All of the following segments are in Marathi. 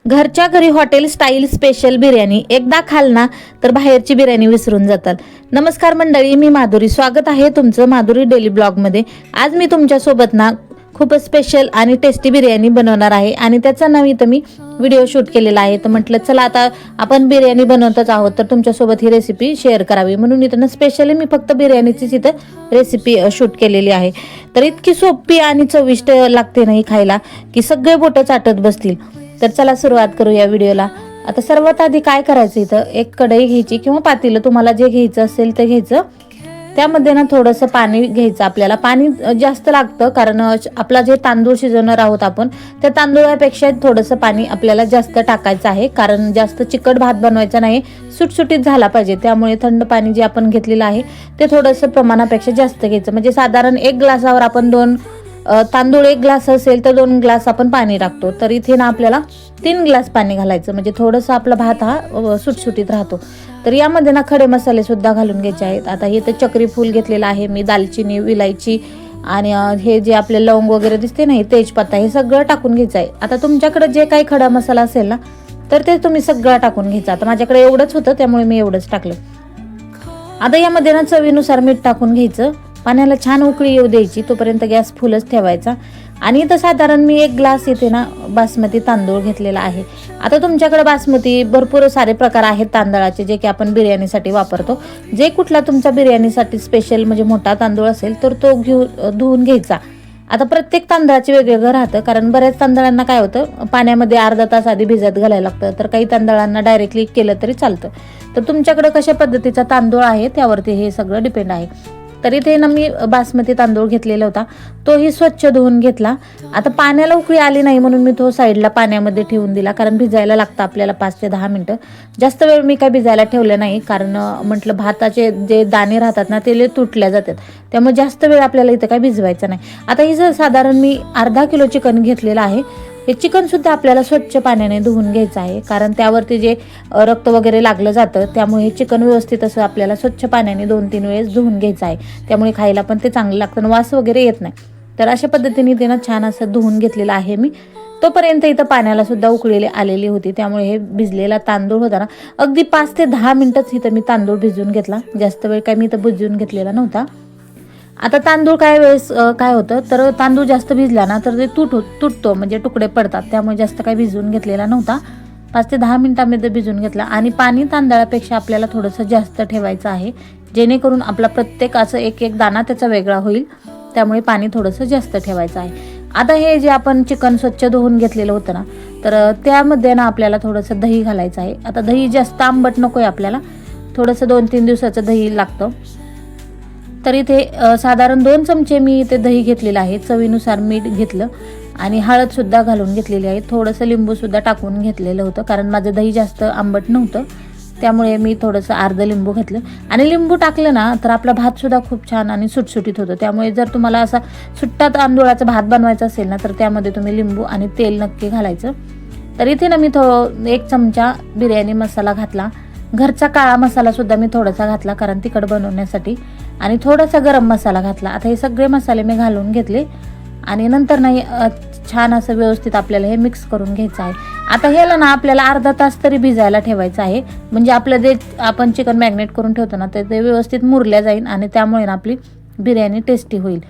घरच्या घरी हॉटेल स्टाईल स्पेशल बिर्याणी एकदा खाल ना तर बाहेरची बिर्याणी विसरून जाताल। नमस्कार मंडळी, मी माधुरी, स्वागत आहे तुमचं माधुरी डेली ब्लॉग मध्ये। आज मी तुमच्या सोबत ना खूप स्पेशल आणि टेस्टी बिर्याणी बनवणार आहे आणि त्याचा नवीन मी व्हिडिओ शूट केलेला आहे। तर म्हटलं चला आता आपण बिर्याणी बनवतच आहोत तर तुमच्या सोबत ही रेसिपी शेअर करावी म्हणून इथं स्पेशली मी फक्त बिर्याणीचीच इथं रेसिपी शूट केलेली आहे। तर इतकी सोपी आणि चविष्ट लागते ना ही खायला की सगळे बोटं चाटत बसतील। तर चला सुरुवात करू या व्हिडिओला। आता सर्वात आधी काय करायचं, इथं एक कढई घ्यायची किंवा पातेलं, तुम्हाला जे घ्यायचं असेल ते घ्यायचं। त्यामध्ये ना थोडंसं पाणी घ्यायचं। आपल्याला पाणी जास्त लागतं कारण आपला जे तांदूळ शिजवणार आहोत आपण त्या तांदूळापेक्षा थोडंसं पाणी आपल्याला जास्त टाकायचं आहे कारण जास्त चिकट भात बनवायचा नाही, सुटसुटीत झाला पाहिजे। त्यामुळे थंड पाणी जे आपण घेतलेलं आहे ते थोडंसं प्रमाणापेक्षा जास्त घ्यायचं। म्हणजे साधारण 1 ग्लासावर आपण तांदूळ 1 ग्लास असेल तर 2 ग्लास आपण पाणी टाकतो। तर इथे ना आपल्याला 3 ग्लास पाणी घालायचं म्हणजे थोडंसं आपला भात हा सुटसुटीत राहतो। तर यामध्ये ना खडे मसाले सुद्धा घालून घ्यायचे आहेत। आता हे तर चक्री फूल घेतलेलं आहे मी, दालचिनी, विलायची आणि हे जे आपले लवंग वगैरे दिसते ना, तेजपत्ता, हे सगळं टाकून घ्यायचं आहे। आता तुमच्याकडे जे काही खडा मसाला असेल ना तर ते तुम्ही सगळं टाकून घ्यायचं। आता माझ्याकडे एवढंच होतं त्यामुळे मी एवढंच टाकलं। आता यामध्ये ना चवीनुसार मीठ टाकून घ्यायचं। पाण्याला छान उकळी येऊ द्यायची, तोपर्यंत गॅस फुलच ठेवायचा। आणि इथं साधारण मी 1 ग्लास इथे ना बासमती तांदूळ घेतलेला आहे। आता तुमच्याकडे बासमती भरपूर सारे प्रकार आहेत तांदळाचे जे की आपण बिर्याणीसाठी वापरतो। जे कुठला तुमचा बिर्याणीसाठी स्पेशल म्हणजे मोठा तांदूळ असेल तर तो धुवून घ्यायचा। आता प्रत्येक तांदळाचे वेगवेगळं राहतं कारण बऱ्याच तांदळांना काय होतं, पाण्यामध्ये अर्धा तास आधी भिजत घालायला लागतं, तर काही तांदळांना डायरेक्टली केलं तरी चालतं। तर तुमच्याकडे कशा पद्धतीचा तांदूळ आहे त्यावरती हे सगळं डिपेंड आहे। तर इथे ना मी बासमती तांदूळ घेतलेला होता, तोही स्वच्छ धुवून घेतला। आता पाण्याला उकळी आली नाही म्हणून मी तो साईडला पाण्यामध्ये ठेवून दिला कारण भिजायला लागतं आपल्याला 5 ते 10 मिनिटं। जास्त वेळ मी काय भिजायला ठेवलं नाही कारण म्हटलं भाताचे जे दाणे राहतात ना ते तुटल्या जातात, त्यामुळे जास्त वेळ आपल्याला इथं काय भिजवायचं नाही। आता ही साधारण मी अर्धा किलो चिकन घेतलेलं आहे। हे चिकन सुद्धा आपल्याला स्वच्छ पाण्याने धुवून घ्यायचं आहे कारण त्यावरती जे रक्त वगैरे लागलं जातं, त्यामुळे हे चिकन व्यवस्थित असं आपल्याला स्वच्छ पाण्याने 2-3 वेळेस धुवून घ्यायचं आहे। त्यामुळे खायला पण ते चांगलं लागतं, वास वगैरे येत नाही। तर अशा पद्धतीने ते ना छान असं धुवून घेतलेलं आहे मी। तोपर्यंत इथं पाण्याला सुद्धा उकळी आलेली होती, त्यामुळे हे भिजलेला तांदूळ होता ना अगदी 5 ते 10 मिनिटच इथं मी तांदूळ भिजवून घेतला, जास्त वेळ काय मी इथं भिजवून घेतलेला नव्हता। आता तांदूळ काय वेळेस काय होतं, तर तांदूळ जास्त भिजला ना तर ते तुटतो म्हणजे तुकडे पडतात, त्यामुळे जास्त काय भिजवून घेतलेला नव्हता। 5 ते 10 मिनिटांमध्ये भिजवून घेतला आणि पाणी तांदळापेक्षा आपल्याला थोडंसं जास्त ठेवायचं आहे जेणेकरून आपला प्रत्येक असं एक दाणा त्याचा वेगळा होईल, त्यामुळे पाणी थोडंसं जास्त ठेवायचं आहे। आता हे जे आपण चिकन स्वच्छ धुवून घेतलेलं होतं ना तर त्यामध्ये ना आपल्याला थोडंसं दही घालायचं आहे। आता दही जास्त आंबट नको आहे आपल्याला, थोडंसं 2-3 दिवसाचं दही लागतं। तर इथे साधारण 2 चमचे मी इथे दही घेतलेलं आहे, चवीनुसार मीठ घेतलं आणि हळद सुद्धा घालून घेतलेली आहे। थोडंसं लिंबू सुद्धा टाकून घेतलेलं होतं कारण माझं दही जास्त आंबट नव्हतं, त्यामुळे मी थोडंसं अर्ध लिंबू घेतलं। आणि लिंबू टाकलं ना तर आपला भात सुद्धा खूप छान आणि सुटसुटीत होतो। त्यामुळे जर तुम्हाला असा सुट्टा तांदूळाचा भात बनवायचा असेल ना तर त्यामध्ये तुम्ही लिंबू आणि तेल नक्की घालायचं। तर इथे ना मी 1 चमचा बिर्याणी मसाला घातला, घरचा काळा मसाला सुद्धा मी थोडासा घातला कारण तिखट बनवण्यासाठी, आणि थोडासा गरम मसाला घातला। आता हे सगळे मसाले मी घालून घेतले आणि नंतर नाही छान असं व्यवस्थित आपल्याला हे मिक्स करून घ्यायचं आहे। आता ह्याला ना आपल्याला अर्धा तास तरी भिजायला ठेवायचं आहे म्हणजे आपलं जे आपण चिकन मॅग्नेट करून ठेवतो ना ते व्यवस्थित मुरल्या जाईल आणि त्यामुळे ना आपली बिर्याणी टेस्टी होईल।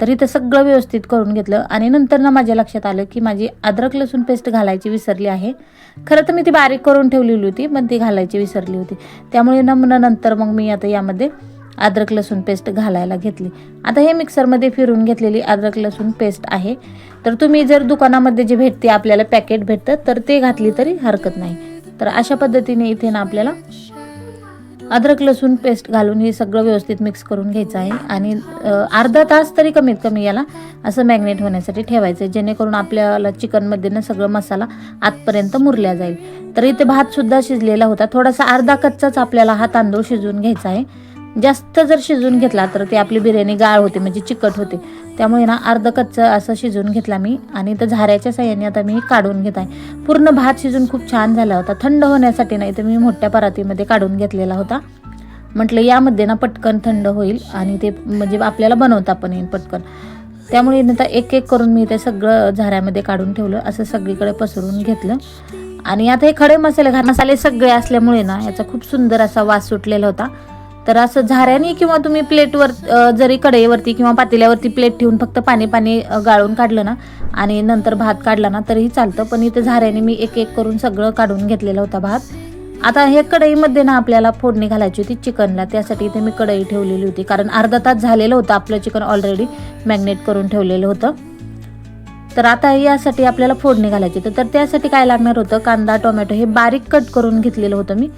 तर इथं सगळं व्यवस्थित करून घेतलं आणि नंतर ना माझ्या लक्षात आलं की माझी अद्रक लसूण पेस्ट घालायची विसरली आहे। खरं तर मी ती बारीक करून ठेवलेली होती पण ती घालायची विसरली होती, त्यामुळे नंतर मग मी आता यामध्ये अद्रक लसूण पेस्ट घालायला घेतली। आता हे मिक्सरमध्ये फिरून घेतलेली अद्रक लसूण पेस्ट आहे। तर तुम्ही जर दुकानामध्ये जे भेटते आपल्याला पॅकेट भेटतं तर ते घातली तरी हरकत नाही। तर अशा पद्धतीने इथे ना आपल्याला अद्रक लसूण पेस्ट घालून हे सगळं व्यवस्थित मिक्स करून घ्यायचं आहे आणि अर्धा तास तरी कमीत कमी याला असं मॅग्नेट होण्यासाठी ठेवायचं आहे जेणेकरून आपल्याला चिकनमध्ये ना सगळं मसाला आतपर्यंत मुरल्या जाईल। तर इथे भात सुद्धा शिजलेला होता, थोडासा अर्धा कच्चाच आपल्याला हा तांदूळ शिजवून घ्यायचा आहे। जास्त जर शिजवून घेतला तर ती आपली बिर्याणी गाळ होते म्हणजे चिकट होते, त्यामुळे ना अर्ध कच्चं असं शिजवून घेतला मी आणि तर झाऱ्याच्या साह्याने आता मी काढून घेत आहे। पूर्ण भात शिजून खूप छान झाला होता, थंड होण्यासाठी नाही तर मी मोठ्या परातीमध्ये काढून घेतलेला होता। म्हटलं यामध्ये ना पटकन थंड होईल आणि ते म्हणजे आपल्याला बनवता पण येईल पटकन, त्यामुळे नंतर एक करून मी ते सगळं झाऱ्यामध्ये काढून ठेवलं, असं सगळीकडे पसरून घेतलं आणि आता हे खडे मसाले सगळे असल्यामुळे ना याचा खूप सुंदर असा वास सुटलेला होता. तर असं झाऱ्याने किंवा तुम्ही प्लेटवर जरी कढईवरती किंवा पातेल्यावरती प्लेट ठेवून फक्त पाणी गाळून काढलं ना आणि नंतर भात काढला ना तरीही चालतं, पण इथे झाऱ्याने मी एक एक करून सगळं काढून घेतलेला होता भात. आता हे कढईमध्ये ना आपल्याला फोडणी घालायची होती चिकनला, त्यासाठी इथे मी कढई ठेवलेली होती, कारण अर्धा तास झालेलं होतं आपलं चिकन ऑलरेडी मॅग्नेट करून ठेवलेलं होतं. तर आता यासाठी आपल्याला फोडणी घालायची तर त्यासाठी काय लागणार होतं, कांदा टोमॅटो हे बारीक कट करून घेतलेलं होतं मी.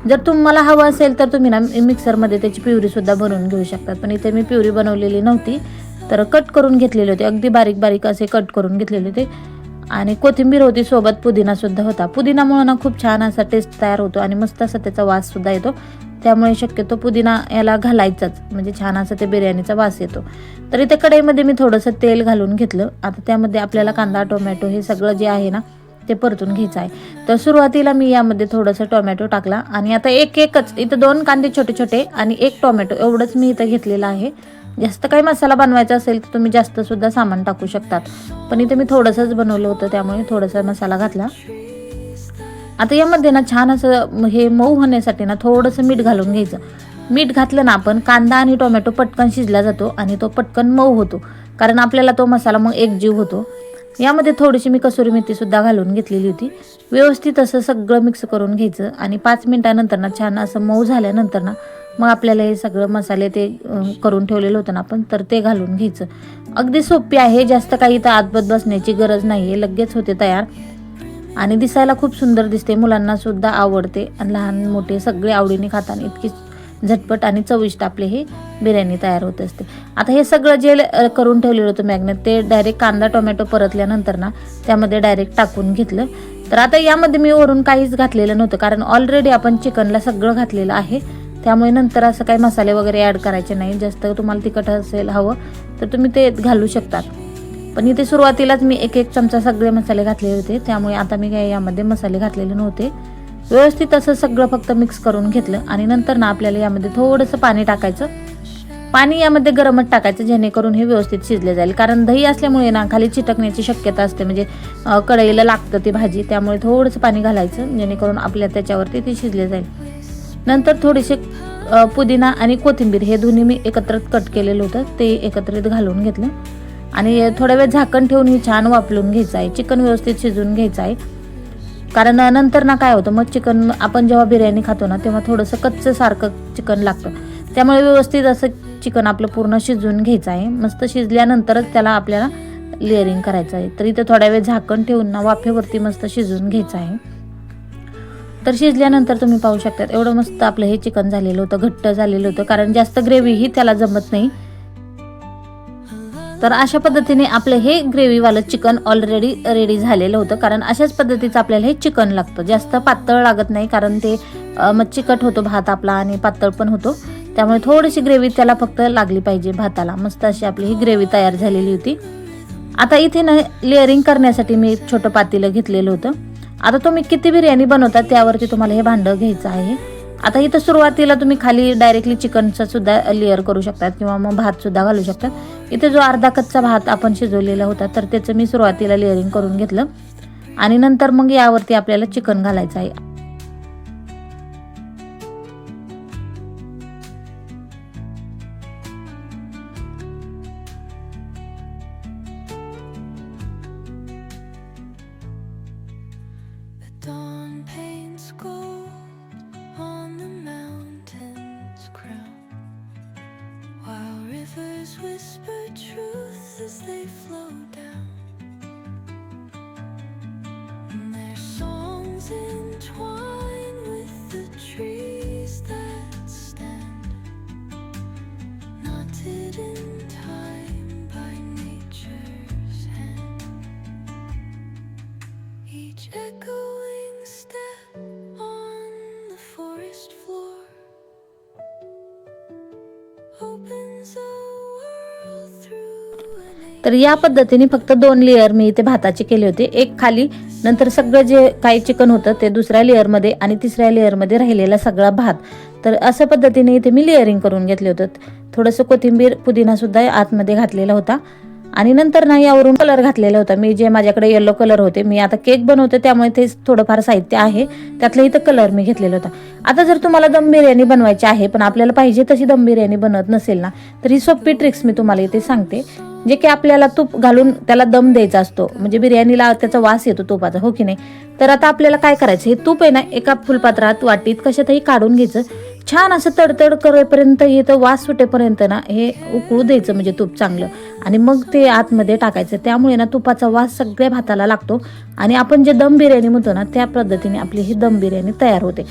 जर तुम्हाला हवं असेल तर तुम्ही ना मिक्सरमध्ये त्याची प्युरीसुद्धा बनवून घेऊ शकतात, पण इथे मी प्युरी बनवलेली नव्हती तर कट करून घेतलेले होते, अगदी बारीक बारीक असे कट करून घेतलेले होते. आणि कोथिंबीर होती, सोबत पुदिनासुद्धा होता. पुदिनामुळे ना खूप छान असा टेस्ट तयार होतो आणि मस्त असा त्याचा वाससुद्धा येतो, त्यामुळे शक्यतो पुदिना याला घालायचाच, म्हणजे छान असा ते बिर्याणीचा वास येतो. तर इथे कढईमध्ये मी थोडंसं तेल घालून घेतलं. आता त्यामध्ये आपल्याला कांदा टोमॅटो हे सगळं जे आहे ना ते परतून घ्यायचं आहे. तर सुरुवातीला मी यामध्ये थोडंसं टोमॅटो टाकला आणि आता एकच इथं 2 कांदे छोटे छोटे आणि 1 टोमॅटो एवढंच मी इथं घेतलेलं आहे. जास्त काही मसाला बनवायचा असेल तर तुम्ही जास्तसुद्धा सामान टाकू शकतात, पण इथे मी थोडंसंच बनवलं होतं त्यामुळे थोडासा मसाला घातला. आता यामध्ये ना छान असं हे मऊ होण्यासाठी ना थोडंसं मीठ घालून घ्यायचं. मीठ घातलं ना आपण कांदा आणि टोमॅटो पटकन शिजला जातो आणि तो पटकन मऊ होतो, कारण आपल्याला तो मसाला मग एकजीव होतो. यामध्ये थोडीशी मी कसुरी मेथीसुद्धा घालून घेतलेली होती. व्यवस्थित असं सगळं मिक्स करून घ्यायचं आणि 5 मिनिटानंतर ना छान असं मऊ झाल्यानंतर ना मग आपल्याला हे सगळं मसाले ते करून ठेवलेलं होतं ना आपण, तर ते घालून घ्यायचं. अगदी सोपी आहे, जास्त काही तर आतबत बसण्याची गरज नाही आहे, लगेच होते तयार आणि दिसायला खूप सुंदर दिसते, मुलांना सुद्धा आवडते आणि लहान मोठे सगळे आवडीने खाताना इतकी झटपट आणि चविष्ट आपले हे बिर्याणी तयार होत असते. आता हे सगळं जे करून ठेवलेलं होतं मॅग्नेट ते डायरेक्ट कांदा टोमॅटो परतल्यानंतर ना त्यामध्ये डायरेक्ट टाकून घेतलं. तर आता यामध्ये मी वरून काहीच घातलेलं नव्हतं, कारण ऑलरेडी आपण चिकनला सगळं घातलेलं आहे, त्यामुळे नंतर असं काही मसाले वगैरे ॲड करायचे नाही. जास्त तुम्हाला तिखट असेल हवं तर तुम्ही ते घालू शकतात, पण इथे सुरुवातीलाच मी एक चमचा सगळे मसाले घातलेले होते, त्यामुळे आता मी काही यामध्ये मसाले घातलेले नव्हते. व्यवस्थित असं सगळं फक्त मिक्स करून घेतलं आणि नंतर ना आपल्याला यामध्ये थोडंसं पाणी टाकायचं. पाणी यामध्ये गरमच टाकायचं, जेणेकरून हे व्यवस्थित शिजले जाईल, कारण दही असल्यामुळे ना खाली चिटकण्याची शक्यता असते, म्हणजे कढईला लागतं ती भाजी, त्यामुळे थोडंसं पाणी घालायचं जेणेकरून आपल्या त्याच्यावरती ती शिजले जाईल. नंतर थोडेसे पुदिना आणि कोथिंबीर हे दोन्ही मी एकत्रित कट केलेलं होतं ते एकत्रित घालून घेतलं आणि थोड्या वेळ झाकण ठेवून ही छान वाफलून घ्यायचं आहे. चिकन व्यवस्थित शिजवून घ्यायचं आहे, कारण नंतर ना काय होतं, मग चिकन आपण जेव्हा बिर्याणी खातो ना तेव्हा थोडंसं कच्चं सारखं चिकन लागतं, त्यामुळे व्यवस्थित असं चिकन आपलं पूर्ण शिजवून घ्यायचं आहे. मस्त शिजल्यानंतरच त्याला आपल्याला लेअरिंग करायचं आहे. तर इथे थोड्या वेळ झाकण ठेवून ना वाफेवरती मस्त शिजवून घ्यायचं आहे. तर शिजल्यानंतर तुम्ही पाहू शकता एवढं मस्त आपलं हे चिकन झालेलं होतं, घट्ट झालेलं होतं, कारण जास्त ग्रेव्हीही त्याला जमत नाही. तर अशा पद्धतीने आपलं हे ग्रेव्हीवालं चिकन ऑलरेडी रेडी झालेलं होतं, कारण अशाच पद्धतीचं आपल्याला हे चिकन लागतं, जास्त पातळ लागत नाही, कारण ते मग चिकट होतो भात आपला आणि पातळ पण होतो, त्यामुळे थोडीशी ग्रेव्ही त्याला फक्त लागली पाहिजे भाताला. मस्त अशी आपली ही ग्रेव्ही तयार झालेली होती. आता इथे ना लेअरिंग करण्यासाठी मी एक छोटं पातेलं घेतलेलं होतं. आता तुम्ही किती बिर्याणी बनवता त्यावरती तुम्हाला हे भांडं घ्यायचं आहे. आता इथं सुरुवातीला तुम्ही खाली डायरेक्टली चिकनचा सुद्धा लेअर करू शकतात किंवा मग भात सुद्धा घालू शकतात. इथे जो अर्धा कच्चा भात आपण शिजवलेला होता तर त्याचं मी सुरुवातीला लेअरिंग करून घेतलं आणि नंतर मग यावरती आपल्याला चिकन घालायचं आहे. Dawn paints gold on the mountain's crown, while rivers whisper truth as they flow down. And their songs entwine with the trees that stand, knotted in time by nature's hand. Each echoing step on the forest floor opens a world through an age. तर या पद्धतीने फक्त 2 लेअर मी इथे भाताचे केले होते, एक खाली, नंतर सगळं जे काही चिकन होतं ते दुसऱ्या लेअरमध्ये आणि तिसऱ्या लेअरमध्ये राहिलेला सगळा भात. तर अशा पद्धतीने इथे मी लेअरिंग करून घेतले होतं. थोडंसं कोथिंबीर पुदिना सुद्धा आतमध्ये घातलेला होता आणि नंतर ना यावरून कलर घातलेला होता मी, जे माझ्याकडे येलो कलर होते. मी आता केक बनवते त्यामुळे ते थोडंफार साहित्य आहे, त्यातलं इथं कलर मी घेतलेला होता. आता जर तुम्हाला दम बिर्याणी बनवायची आहे पण आपल्याला पाहिजे तशी दम बिर्याणी बनत नसेल ना, तर ही सोपी ट्रिक्स मी तुम्हाला इथे सांगते, जे की आपल्याला तूप घालून त्याला दम द्यायचा असतो, म्हणजे बिर्याणीला त्याचा वास येतो तुपाचा, हो की नाही. तर आता आपल्याला काय करायचं, हे तूप आहे ना एका फुलपात्रात वाटीत कशातही काढून घ्यायचं, छान असं तडतड करेपर्यंत, हे तर वास सुटेपर्यंत ना हे उकळू द्यायचं, म्हणजे तूप चांगलं, आणि मग ते आतमध्ये टाकायचं. त्यामुळे ना तुपाचा वास सगळ्या भाताला लागतो आणि आपण जे दम बिर्याणी म्हणतो ना त्या पद्धतीने आपली ही दम बिर्याणी तयार होते.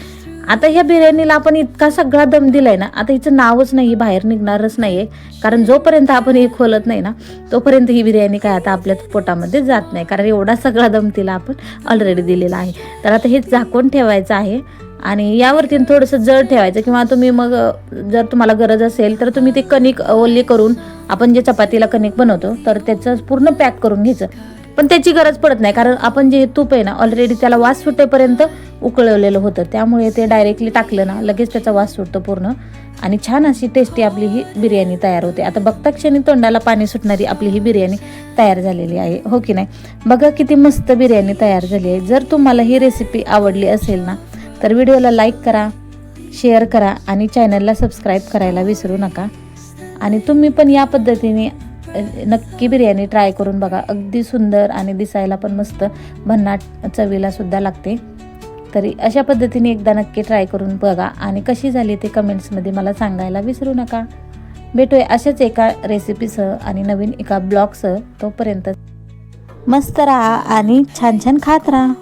आता ह्या बिर्याणीला आपण इतका सगळा दम दिलाय ना, आता हिचं नावच नाही, बाहेर निघणारच नाहीये, कारण जोपर्यंत आपण हे खोलत नाही ना तोपर्यंत ही बिर्याणी काय आता आपल्या पोटामध्ये जात नाही, कारण एवढा सगळा दम तिला आपण ऑलरेडी दिलेला आहे. तर आता हे झाकून ठेवायचं आहे आणि यावरती थोडंसं जड ठेवायचं, किंवा तुम्ही मग जर तुम्हाला गरज असेल तर तुम्ही ते कणिक ओली करून, आपण जे चपातीला कणिक बनवतो तर त्याचं पूर्ण पॅक करून घ्यायचं. पण त्याची गरज पडत नाही, कारण आपण जे तूप आहे ना ऑलरेडी त्याला वास सुटेपर्यंत उकळवलेलं होतं, त्यामुळे ते डायरेक्टली टाकलं ना लगेच त्याचा वास सुटतो पूर्ण, आणि छान अशी टेस्टी आपली ही बिर्याणी तयार होते. आता बघता क्षणी तोंडाला पाणी सुटणारी आपली ही बिर्याणी तयार झालेली आहे, हो की नाही. बघा किती मस्त बिर्याणी तयार झाली आहे. जर तुम्हाला ही रेसिपी आवडली असेल ना तर व्हिडिओला लाईक करा, शेअर करा आणि चॅनलला सबस्क्राईब करायला विसरू नका. आणि तुम्ही पण या पद्धतीने नक्की बिर्याणी ट्राय करून बघा, अगदी सुंदर आणि दिसायला पण मस्त, भन्नाट चवीला सुद्धा लागते. तरी अशा पद्धतीने एकदा नक्की ट्राय करून बघा आणि कशी झाली ते कमेंट्समध्ये मला सांगायला विसरू नका. भेटूया अशाच एका रेसिपीसह आणि नवीन एका ब्लॉगसह. तोपर्यंत मस्त राहा आणि छान छान खात राहा.